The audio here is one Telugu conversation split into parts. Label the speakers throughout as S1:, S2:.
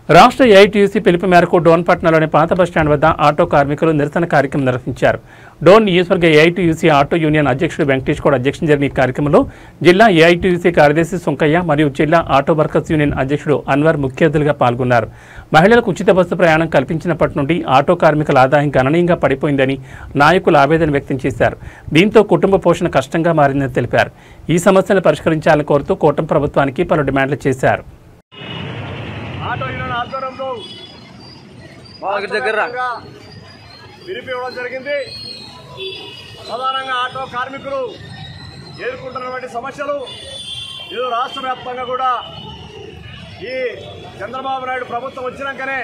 S1: రాష్ట్ర ఏఐటీయూసీ పిలుపు మేరకు డోన్పట్నంలోని పాత బస్టాండ్ వద్ద ఆటో కార్మికులు నిరసన కార్యక్రమం నిర్వహించారు. డోన్ నియోజకవర్గ ఏఐటీయూసీ ఆటో యూనియన్ అధ్యక్షుడు వెంకటేష్ గౌడ్ అధ్యక్షతన జరిగిన ఈ కార్యక్రమంలో జిల్లా ఏఐటీయూసీ కార్యదర్శి సుంకయ్య మరియు జిల్లా ఆటో వర్కర్స్ యూనియన్ అధ్యక్షుడు అన్వర్ ముఖ్య అతిథులుగా పాల్గొన్నారు. మహిళలకు ఉచిత బస్సు ప్రయాణం కల్పించినప్పటి నుండి ఆటో కార్మికుల ఆదాయం గణనీయంగా పడిపోయిందని నాయకులు ఆవేదన వ్యక్తం చేశారు. దీంతో కుటుంబ పోషణ కష్టంగా మారిందని తెలిపారు. ఈ సమస్యను పరిష్కరించాలని కోరుతూ కూటమి ప్రభుత్వానికి పలు డిమాండ్లు చేశారు.
S2: ఆటో యూనియన్ ఆధ్వర్యంలో పిలుపు ఇవ్వడం జరిగింది. ప్రధానంగా ఆటో కార్మికులు ఎదుర్కొంటున్నటువంటి సమస్యలు ఇది రాష్ట్ర వ్యాప్తంగా కూడా ఈ చంద్రబాబు నాయుడు ప్రభుత్వం వచ్చినాకనే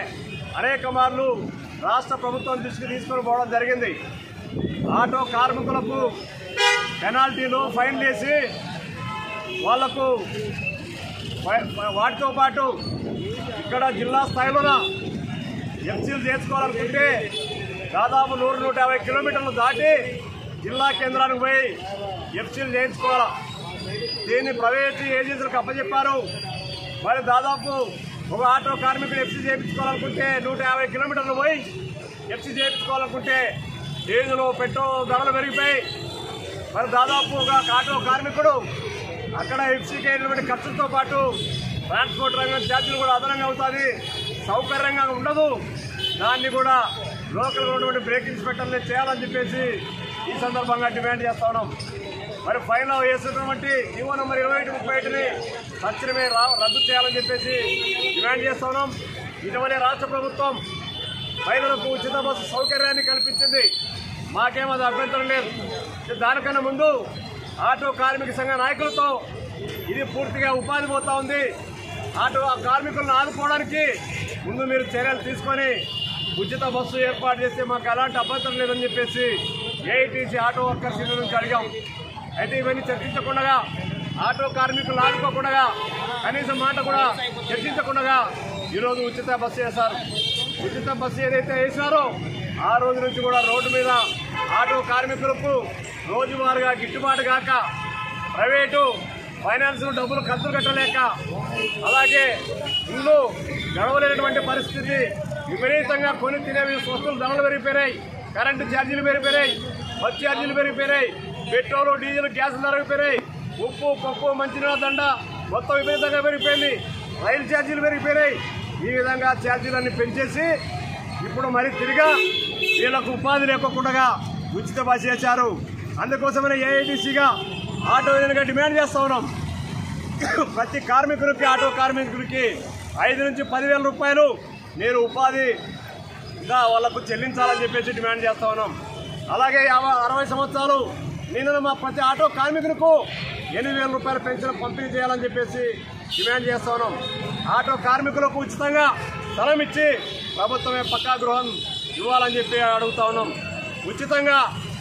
S2: అనేక మార్లు రాష్ట్ర ప్రభుత్వం దృష్టికి తీసుకొని పోవడం జరిగింది. ఆటో కార్మికులకు పెనాల్టీలు ఫైన్లు వేసి వాళ్లకు వాటితో పాటు ఇక్కడ జిల్లా స్థాయిలోన ఎఫ్సీలు చేసుకోవాలనుకుంటే దాదాపు 100-150 కిలోమీటర్లు దాటి జిల్లా కేంద్రానికి పోయి ఎఫ్సీలు చేయించుకోవాలి. దీన్ని ప్రైవేట్ ఏజెన్సీలకు అప్పచెప్పారు. మరి దాదాపు ఒక ఆటో కార్మికుడు ఎఫ్సీ చేయించుకోవాలనుకుంటే 150 కిలోమీటర్లు పోయి ఎఫ్సీ చేయించుకోవాలనుకుంటే డీజిల్ పెట్రోల్ ధరలు పెరిగిపోయి మరి దాదాపు ఒక ఆటో కార్మికుడు అక్కడ ఎఫ్సీకి అయినటువంటి ఖర్చులతో పాటు ట్రాన్స్పోర్ట్ రంగం ఛార్జీలు కూడా అదనంగా అవుతుంది, సౌకర్యంగా ఉండదు. దాన్ని కూడా లోకల్గా ఉన్నటువంటి బ్రేక్ ఇన్స్పెక్టర్లే చేయాలని చెప్పేసి ఈ సందర్భంగా డిమాండ్ చేస్తా ఉన్నాం. మరి ఫైన్లో వేసినటువంటి జీవో నెంబర్ 2131ని తక్షణమే రద్దు చేయాలని చెప్పేసి డిమాండ్ చేస్తా ఉన్నాం. ఇటీవలే రాష్ట్ర ప్రభుత్వం మహిళలకు ఉచిత బస్సు సౌకర్యాన్ని కల్పించింది. మాకేమో అది అభ్యంతరం లేదు. దానికన్నా ముందు ఆటో కార్మిక సంఘ నాయకులతో ఇది పూర్తిగా ఉపాధి పోతా ఉంది. ఆటో కార్మికులను ఆదుకోవడానికి ముందు మీరు చర్యలు తీసుకొని ఉచిత బస్సు ఏర్పాటు చేస్తే మాకు ఎలాంటి అభ్యంతరం లేదని చెప్పేసి ఏఐటీసీ ఆటో వర్కర్స్ యూనియన్ నుంచి అడిగాం. అయితే ఇవన్నీ చర్చించకుండా ఆటో కార్మికులు ఆదుకోకుండా కనీసం మాట కూడా చర్చించకుండా ఈరోజు ఉచిత బస్సు వేశారు. ఉచిత బస్సు ఏదైతే వేసినారో ఆ రోజు నుంచి కూడా రోడ్డు మీద ఆటో కార్మికులకు రోజువారీగా గిట్టుబాటు కాక ప్రైవేటు ఫైనాన్స్ డబ్బులు ఖర్చులు కట్టలేక అలాగే ఇల్లు గడవలేనటువంటి పరిస్థితి, విపరీతంగా కొని తినేవి వస్తువులు ధరలు పెరిగిపోయినాయి, కరెంటు ఛార్జీలు పెరిగిపోయినాయి, బస్ ఛార్జీలు పెరిగిపోయినాయి, పెట్రోలు డీజిల్ గ్యాస్ ధరలు పెరిగిపోయినాయి, ఉప్పు పప్పు మంచినీళ్ళ దండ మొత్తం విపరీతంగా పెరిగిపోయింది, రైలు ఛార్జీలు పెరిగిపోయినాయి. ఈ విధంగా ఛార్జీలన్నీ పెంచేసి ఇప్పుడు మరి తిరిగా వీళ్ళకు ఉపాధి లేకుండా ఉచిత బస్సు చేశారు. అందుకోసమనే ఏఐటీసీగా ఆటో యూనియన్గా డిమాండ్ చేస్తా ఉన్నాం. ప్రతి కార్మికుడికి ఆటో కార్మికుడికి 5 నుంచి 10,000 రూపాయలు నేను ఉపాధిగా వాళ్లకు చెల్లించాలని చెప్పేసి డిమాండ్ చేస్తా ఉన్నాం. అలాగే 60 సంవత్సరాలు నిన్న మా ప్రతి ఆటో కార్మికులకు 8,000 రూపాయల పెన్షన్ పంపిణీ చేయాలని చెప్పేసి డిమాండ్ చేస్తా ఉన్నాం. ఆటో కార్మికులకు ఉచితంగా స్థలం ఇచ్చి ప్రభుత్వమే పక్కా గృహం ఇవ్వాలని చెప్పి అడుగుతా ఉన్నాం. ఉచితంగా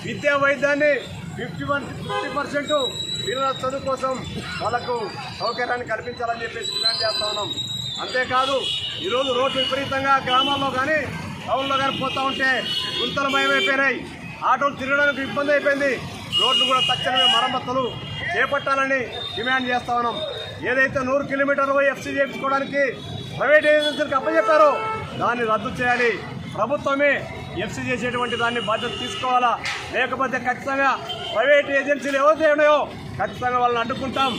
S2: విద్యా వైద్యాన్ని 50% పిల్లల చదువు కోసం వాళ్ళకు సౌకర్యాన్ని కల్పించాలని చెప్పేసి డిమాండ్ చేస్తా ఉన్నాం. అంతేకాదు ఈరోజు రోడ్లు విపరీతంగా గ్రామాల్లో కానీ టౌన్లో కానీ పోతూ ఉంటే గుంతలమయమైపోయినాయి, ఆటోలు తిరగడానికి ఇబ్బంది అయిపోయింది. రోడ్లు కూడా తక్షణమే మరమ్మతులు చేపట్టాలని డిమాండ్ చేస్తా ఉన్నాం. ఏదైతే 100 కిలోమీటర్లు పోయి ఎఫ్సీ చేయించుకోవడానికి ప్రైవేట్ ఏజెన్సీలకు అప్పచెప్పారో దాన్ని రద్దు చేయాలి. ప్రభుత్వమే ఎఫ్సీ చేసేటువంటి దాన్ని బాధ్యత తీసుకోవాలా. లేకపోతే ఖచ్చితంగా ప్రైవేట్ ఏజెన్సీలు ఏవైతే ఉన్నాయో ఖచ్చితంగా వాళ్ళని అడ్డుకుంటాం,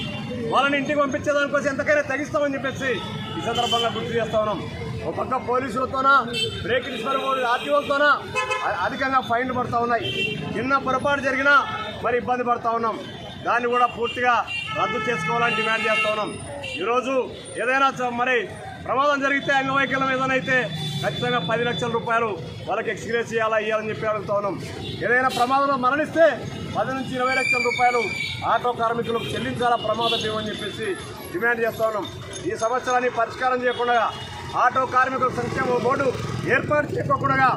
S2: వాళ్ళని ఇంటికి పంపించేదానికోసం ఎంతకైనా తగ్గిస్తామని చెప్పేసి ఈ సందర్భంగా గుర్తు చేస్తా ఉన్నాం. ఒక పక్క పోలీసులతోనా బ్రేక్ ఇన్స్పెక్టర్ ఆర్టీఓలతోనా అధికంగా ఫైన్లు పడుతూ ఉన్నాయి. చిన్న పొరపాటు జరిగినా మరి ఇబ్బంది పడుతూ ఉన్నాం. దాన్ని కూడా పూర్తిగా రద్దు చేసుకోవాలని డిమాండ్ చేస్తూ ఉన్నాం. ఈరోజు ఏదైనా మరి ప్రమాదం జరిగితే అంగవైకల్యం ఏదైనా అయితే ఖచ్చితంగా 10 లక్షల రూపాయలు వాళ్ళకి ఎక్స్గ్రేస్ ఇవ్వాలని చెప్పి అడుగుతా ఉన్నాం. ఏదైనా ప్రమాదంలో మరణిస్తే 10 నుంచి 20 లక్షల రూపాయలు ఆటో కార్మికులకు చెల్లించాలా ప్రమాద బీమా అని చెప్పేసి డిమాండ్ చేస్తూ ఉన్నాం. ఈ సమస్యలన్నీ పరిష్కారం చేయకుండా ఆటో కార్మికుల సంక్షేమ బోర్డు ఏర్పాటు చేయకుండా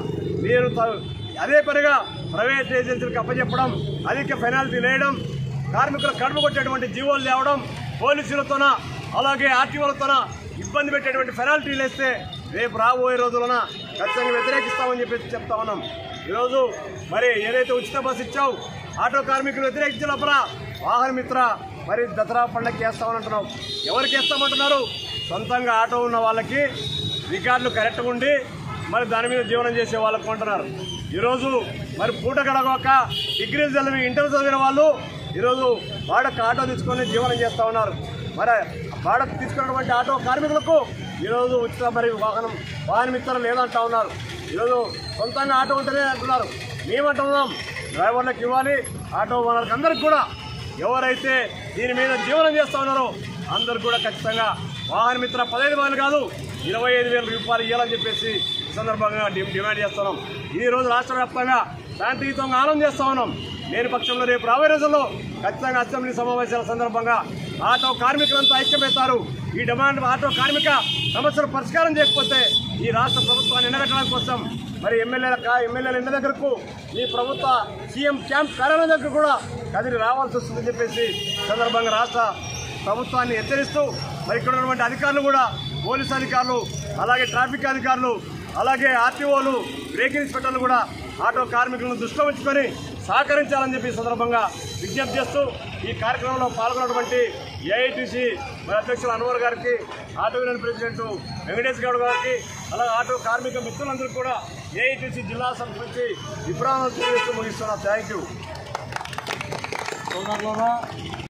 S2: మీరు అదే పనిగా ప్రైవేట్ ఏజెన్సీలకు అప్పచెప్పడం, అధిక పెనాల్టీ వేయడం, కార్మికులు కడుపు కొట్టేటువంటి జీవోలు తేవడం, పోలీసులతోన అలాగే ఆర్టీఓలతోన ఇబ్బంది పెట్టేటువంటి పెనాల్టీలు వేస్తే రేపు రాబోయే రోజులన ఖచ్చితంగా వ్యతిరేకిస్తామని చెప్పేసి చెప్తా ఉన్నాం. ఈరోజు మరి ఏదైతే ఉచిత బస్సు ఇచ్చావు ఆటో కార్మికులు వ్యతిరేకించినప్పుడు వాహన మిత్ర మరి దసరా పండుగకి వేస్తామని అంటున్నావు. ఎవరికి వేస్తామంటున్నారు? సొంతంగా ఆటో ఉన్న వాళ్ళకి రికార్డులు కరెక్ట్గా ఉండి మరి దాని మీద జీవనం చేసే వాళ్ళకు కొంటున్నారు. ఈరోజు మరి పూట గడగొక డిగ్రీలు చదివి ఇంటర్ చదివిన వాళ్ళు ఈరోజు వాడకు ఆటో తీసుకొని జీవనం చేస్తూ ఉన్నారు. మరి వాడకు తీసుకున్నటువంటి ఆటో కార్మికులకు ఈరోజు ఉచిత మరి వాహనం ఇస్తారు లేదంటా ఉన్నారు. ఈరోజు సొంతంగా ఆటో ఉంటేనే అంటున్నారు. మేమంటున్నాం డ్రైవర్లకు ఇవ్వాలి, ఆటో ఓనర్కి అందరికి కూడా ఎవరైతే దీని మీద జీవనం చేస్తూ ఉన్నారో అందరికి కూడా ఖచ్చితంగా వాహన మిత్ర 15,000 కాదు 25,000 రూపాయలు ఇవ్వాలని చెప్పేసి ఈ సందర్భంగా డిమాండ్ చేస్తున్నాం. ఈ రోజు రాష్ట్ర వ్యాప్తంగా శాంతియుతంగా ఆనందం చేస్తూ ఉన్నాం. లేని పక్షంలో రేపు రాబోయే రోజుల్లో ఖచ్చితంగా అసెంబ్లీ సమావేశాల సందర్భంగా ఆటో కార్మికులంతా ఐక్యమవుతారు. ఈ డిమాండ్ ఆటో కార్మిక సమస్యలు పరిష్కారం చేయకపోతే ఈ రాష్ట్ర ప్రభుత్వాన్ని ఎండగట్టడం కోసం మరి ఎమ్మెల్యేల ఇంటి దగ్గరకు ఈ ప్రభుత్వ సీఎం క్యాంప్ కార్యాలయం దగ్గర కూడా కదిలి రావాల్సి వస్తుందని చెప్పేసి సందర్భంగా రాష్ట్ర ప్రభుత్వాన్ని హెచ్చరిస్తూ మరి ఇక్కడ ఉన్నటువంటి అధికారులు కూడా పోలీసు అధికారులు, అలాగే ట్రాఫిక్ అధికారులు, అలాగే ఆర్టీఓలు, బ్రేక్ ఇన్స్పెక్టర్లు కూడా ఆటో కార్మికులను దృష్టిలో ఉంచుకొని సహకరించాలని చెప్పి సందర్భంగా విజ్ఞప్తి చేస్తూ ఈ కార్యక్రమంలో పాల్గొన్నటువంటి ఏఐటీసీ మరి అధ్యక్షులు అన్వర్ గారికి, auto union president Venkatesh Goud గారికి, అలాగే ఆటో కార్మిక మిత్రులందరికీ కూడా ఏఐటీసీ జిల్లా సంబంధించి విప్రాణాలు తెలియజేస్తూ ముగిస్తున్నా. Thank you.